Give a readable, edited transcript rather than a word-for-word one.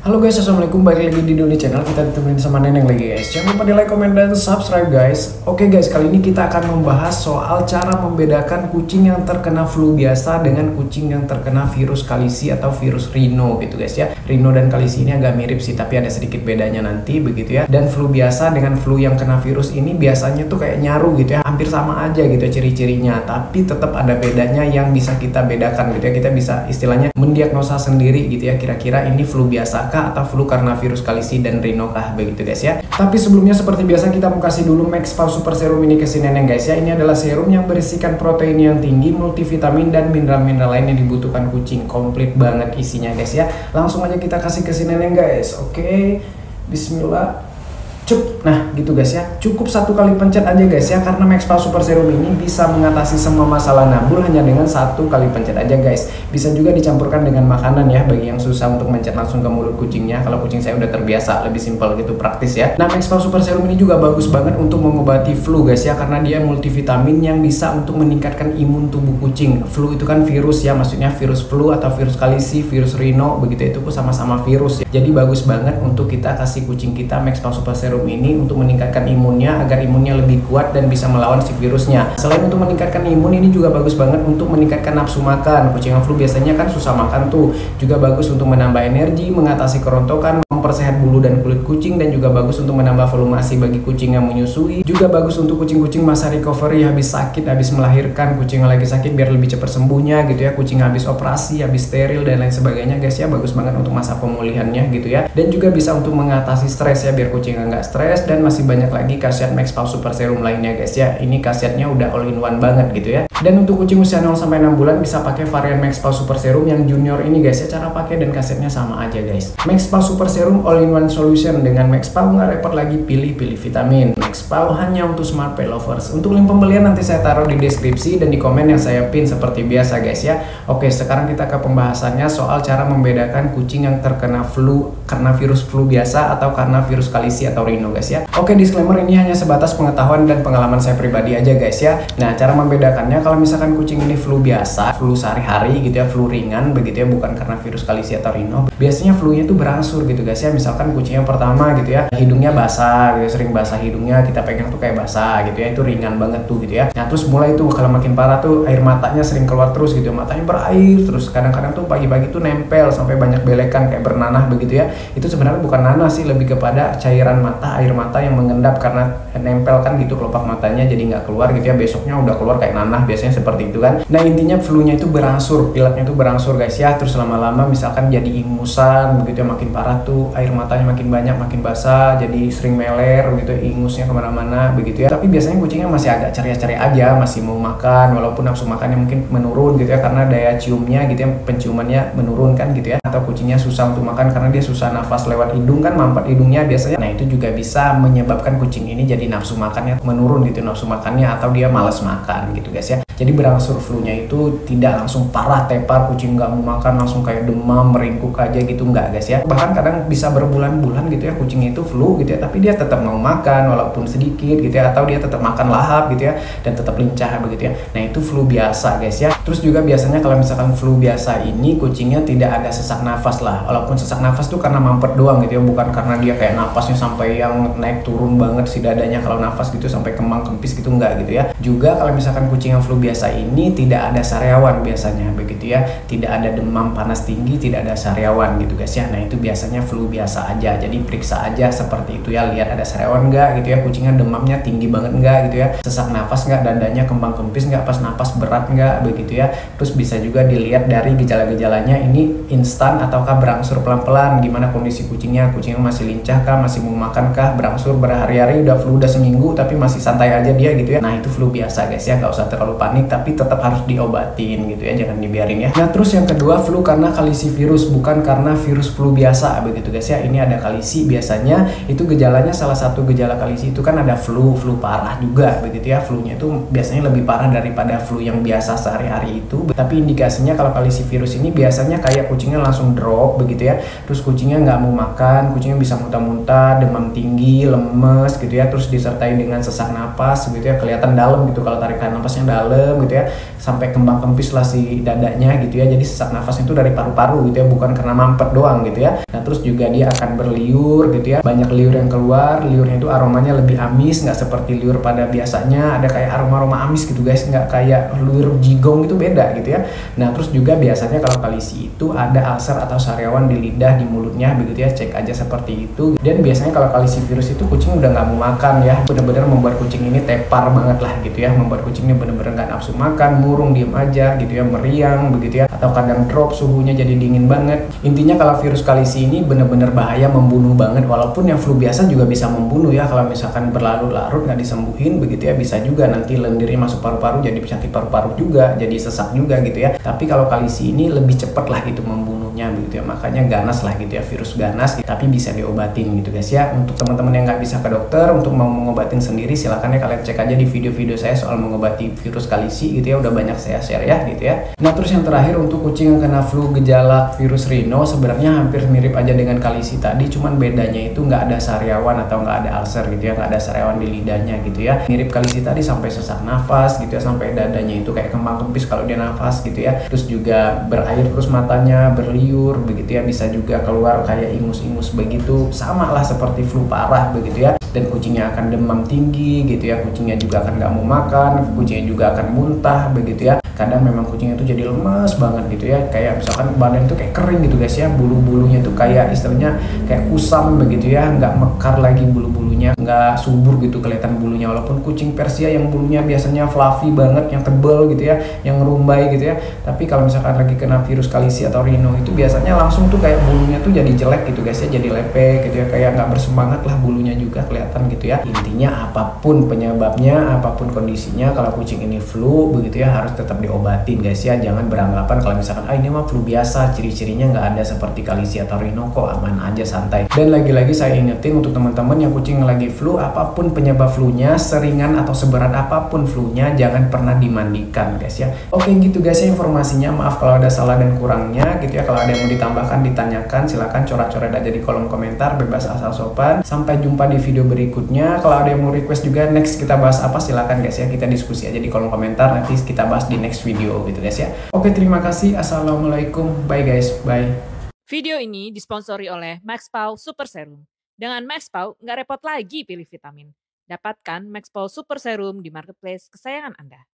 Halo guys, assalamualaikum, balik lagi di Doli Channel. Kita ditemenin sama Neneng lagi guys. Jangan lupa di like, comment, dan subscribe guys. Oke guys, kali ini kita akan membahas soal cara membedakan kucing yang terkena flu biasa dengan kucing yang terkena virus kalisi atau virus rhino gitu guys ya. Rhino dan kalisi ini agak mirip sih, tapi ada sedikit bedanya nanti begitu ya. Dan flu biasa dengan flu yang kena virus ini biasanya tuh kayak nyaru gitu ya, hampir sama aja gitu ciri-cirinya. Tapi tetap ada bedanya yang bisa kita bedakan gitu ya. Kita bisa istilahnya mendiagnosa sendiri gitu ya, kira-kira ini flu biasa atau flu karena virus kalisi dan rhino kah begitu guys ya. Tapi sebelumnya seperti biasa kita mau kasih dulu Maxpow Super Serum ini ke si Neneng guys ya. Ini adalah serum yang berisikan protein yang tinggi, multivitamin dan mineral-mineral lain yang dibutuhkan kucing. Komplit banget isinya guys ya. Langsung aja kita kasih ke si Neneng guys. Oke, bismillah. Nah gitu guys ya, cukup satu kali pencet aja guys ya, karena Maxpow Super Serum ini bisa mengatasi semua masalah nabul hanya dengan satu kali pencet aja guys. Bisa juga dicampurkan dengan makanan ya, bagi yang susah untuk mencet langsung ke mulut kucingnya. Kalau kucing saya udah terbiasa, lebih simpel gitu, praktis ya. Nah, Maxpow Super Serum ini juga bagus banget untuk mengobati flu guys ya, karena dia multivitamin yang bisa untuk meningkatkan imun tubuh kucing. Flu itu kan virus ya, maksudnya virus flu atau virus kalisi, virus rhino begitu, itu sama-sama virus ya. Jadi bagus banget untuk kita kasih kucing kita Maxpow Super Serum ini untuk meningkatkan imunnya agar imunnya lebih kuat dan bisa melawan si virusnya. Selain untuk meningkatkan imun, ini juga bagus banget untuk meningkatkan nafsu makan. Kucing yang flu biasanya kan susah makan tuh. Juga bagus untuk menambah energi, mengatasi kerontokan, mempersehat bulu dan kulit kucing, dan juga bagus untuk menambah volume ASI bagi kucing yang menyusui. Juga bagus untuk kucing-kucing masa recovery, habis sakit, habis melahirkan, kucing yang lagi sakit biar lebih cepat sembuhnya gitu ya. Kucing habis operasi, habis steril dan lain sebagainya guys ya. Bagus banget untuk masa pemulihannya gitu ya. Dan juga bisa untuk mengatasi stres ya, biar kucing nggak stres. Dan masih banyak lagi khasiat Maxpow Super Serum lainnya guys ya. Ini khasiatnya udah all in one banget gitu ya. Dan untuk kucing usia 0 sampai 6 bulan bisa pakai varian Maxpow Super Serum yang junior ini guys ya. Cara pakai dan khasiatnya sama aja guys. Maxpow Super Serum all in one solution. Dengan Maxpow nggak repot lagi pilih-pilih vitamin. Maxpow hanya untuk smart pet lovers. Untuk link pembelian nanti saya taruh di deskripsi dan di komen yang saya pin seperti biasa guys ya. Oke, sekarang kita ke pembahasannya soal cara membedakan kucing yang terkena flu karena virus flu biasa atau karena virus kalisi atau rhino guys ya. Oke, disclaimer ini hanya sebatas pengetahuan dan pengalaman saya pribadi aja guys ya. Nah, cara membedakannya, kalau misalkan kucing ini flu biasa, flu sehari-hari gitu ya, flu ringan begitu ya, bukan karena virus kalisi atau rhino, biasanya flu-nya itu berangsur gitu guys ya. Misalkan kucing yang pertama gitu ya, hidungnya basah gitu, sering basah hidungnya, kita pegang tuh kayak basah gitu ya, itu ringan banget tuh gitu ya. Nah, terus mulai tuh kalau makin parah tuh air matanya sering keluar terus gitu, matanya berair terus, kadang-kadang tuh pagi-pagi tuh nempel sampai banyak belekan kayak bernanah begitu ya. Itu sebenarnya bukan nanah sih, lebih kepada cairan mata, air mata yang mengendap karena nempel kan gitu kelopak matanya, jadi nggak keluar gitu ya. Besoknya udah keluar kayak nanah, biasanya seperti itu kan. Nah, intinya flu-nya itu berangsur, pileknya itu berangsur guys ya. Terus lama-lama misalkan jadi ingusan begitu ya, makin parah tuh, air matanya makin banyak, makin basah, jadi sering meler gitu, ingusnya kemana-mana begitu ya. Tapi biasanya kucingnya masih agak ceria-ceria aja, masih mau makan, walaupun nafsu makannya mungkin menurun gitu ya, karena daya ciumnya gitu ya, penciumannya menurun kan gitu ya. Atau kucingnya susah untuk makan karena dia susah nafas lewat hidung kan, mampet hidungnya biasanya. Nah, itu juga bisa menyebabkan kucing ini jadi nafsu makannya menurun gitu, nafsu makannya, atau dia malas makan gitu guys ya. Jadi berangsur flu-nya itu tidak langsung parah tepar, kucing nggak mau makan langsung kayak demam, meringkuk aja gitu, nggak guys ya. Bahkan kadang bisa berbulan-bulan gitu ya kucing itu flu gitu ya, tapi dia tetap mau makan walaupun sedikit gitu ya, atau dia tetap makan lahap gitu ya, dan tetap lincah begitu ya. Nah, itu flu biasa guys ya. Terus juga biasanya kalau misalkan flu biasa ini kucingnya tidak ada sesak nafas lah, walaupun sesak nafas tuh karena mampet doang gitu ya, bukan karena dia kayak napasnya sampai yang naik turun banget si dadanya kalau nafas gitu sampai kemang kempis gitu, enggak gitu ya. Juga kalau misalkan kucing yang flu biasa ini tidak ada sariawan biasanya begitu ya, tidak ada demam panas tinggi, tidak ada sariawan gitu guys ya. Nah, itu biasanya flu biasa aja. Jadi periksa aja seperti itu ya, lihat ada sariawan enggak gitu ya, kucingnya demamnya tinggi banget enggak gitu ya, sesak nafas enggak, dadanya kembang kempis enggak, pas napas berat enggak begitu ya. Terus bisa juga dilihat dari gejala-gejalanya, ini instan ataukah berangsur pelan-pelan, gimana kondisi kucingnya masih lincah kah, masih mau makan kah, berangsur berhari-hari, udah flu udah seminggu tapi masih santai aja dia gitu ya. Nah, itu flu biasa guys ya, nggak usah terlalu panik, tapi tetap harus diobatin gitu ya, jangan dibiarin ya. Nah, terus yang kedua, flu karena kalisi virus, bukan karena virus flu biasa begitu guys ya. Ini ada kalisi, biasanya itu gejalanya, salah satu gejala kalisi itu kan ada flu parah juga begitu ya. Flu-nya itu biasanya lebih parah daripada flu yang biasa sehari-hari itu. Tapi indikasinya kalau kalisi virus ini biasanya kayak kucingnya langsung drop begitu ya, terus kucingnya nggak mau makan, kucingnya bisa muntah-muntah, demam tinggi, lemes gitu ya, terus disertai dengan sesak napas gitu ya, kelihatan dalam gitu, kalau tarikan napasnya dalam dalam gitu ya, sampai kembang kempis lah si dadanya gitu ya. Jadi sesak nafasnya itu dari paru-paru gitu ya, bukan karena mampet doang gitu ya. Nah terus juga dia akan berliur gitu ya, banyak liur yang keluar. Liurnya itu aromanya lebih amis, nggak seperti liur pada biasanya ada kayak aroma-aroma amis gitu guys, nggak kayak liur jigong itu, beda gitu ya. Nah terus juga biasanya kalau kalisi itu ada ulcer atau sariawan di lidah, di mulutnya begitu ya, cek aja seperti itu. Dan biasanya kalau kalisi virus itu kucing udah nggak mau makan ya, bener-bener membuat kucing ini tepar banget lah gitu ya, membuat kucingnya bener-bener nggak nafsu makan, murung, diem aja gitu ya, meriang begitu ya, atau kadang drop suhunya jadi dingin banget. Intinya kalau virus kalisi ini bener-bener bahaya, membunuh banget. Walaupun yang flu biasa juga bisa membunuh ya, kalau misalkan berlarut-larut nggak disembuhin begitu ya, bisa juga nanti lendirnya masuk paru-paru, jadi penyakit paru-paru juga, jadi sesak juga gitu ya. Tapi kalau kalisi ini lebih cepat lah gitu membunuhnya begitu ya, makanya ganas lah gitu ya, virus ganas, tapi bisa diobatin gitu guys ya. Untuk teman-teman yang nggak bisa ke dokter, untuk mau mengobatin sendiri silakan ya, kalian cek aja di video-video saya soal mengobati virus kalisi gitu ya, udah banyak saya share ya gitu ya. Nah terus yang terakhir untuk kucing yang kena flu gejala virus rhino, sebenarnya hampir mirip aja dengan kalisi tadi, cuman bedanya itu nggak ada sariawan atau nggak ada ulcer gitu ya, nggak ada sariawan di lidahnya gitu ya. Mirip kalisi tadi sampai sesak nafas gitu ya, sampai dadanya itu kayak kembang kempis kalau dia nafas gitu ya. Terus juga berair terus matanya, berliur begitu ya, bisa juga keluar kayak ingus-ingus begitu, sama lah seperti flu parah begitu ya. Dan kucingnya akan demam tinggi gitu ya, kucingnya juga akan nggak mau makan, kucingnya juga akan muntah begitu ya. Kadang memang kucingnya itu jadi lemas banget gitu ya, kayak misalkan badan itu kayak kering gitu guys ya, bulu-bulunya itu kayak istilahnya kayak kusam begitu ya, nggak mekar lagi bulu-bulunya, nggak subur gitu kelihatan bulunya. Walaupun kucing Persia yang bulunya biasanya fluffy banget, yang tebel gitu ya, yang ngerumbai gitu ya, tapi kalau misalkan lagi kena virus kalisi atau rhino itu biasanya langsung tuh kayak bulunya tuh jadi jelek gitu guys ya, jadi lepek gitu ya, kayak nggak bersemangat lah bulunya juga kelihatan gitu ya. Intinya apapun penyebabnya, apapun kondisinya, kalau kucing ini flu begitu ya, harus tetap diobatin guys ya. Jangan beranggapan kalau misalkan ini mah flu biasa, ciri-cirinya nggak ada seperti kalisi atau rhino kok, aman aja, santai. Dan lagi-lagi saya ingetin untuk teman-teman yang kucing lagi flu, apapun penyebab flunya, seringan atau seberat apapun flunya, jangan pernah dimandikan guys ya. Oke gitu guys ya informasinya, maaf kalau ada salah dan kurangnya gitu ya. Kalau ada yang mau ditambahkan, ditanyakan, silahkan coret-coret aja di kolom komentar, bebas asal sopan. Sampai jumpa di video berikutnya. Kalau ada yang mau request juga next kita bahas apa, silahkan guys ya, kita diskusi aja di kolom komentar, nanti kita bahas di next video gitu guys ya. Oke terima kasih, assalamualaikum, bye guys, bye. Video ini disponsori oleh MaxPaw Super Serum. Dengan MaxPaw, nggak repot lagi pilih vitamin. Dapatkan MaxPaw Super Serum di marketplace kesayangan Anda.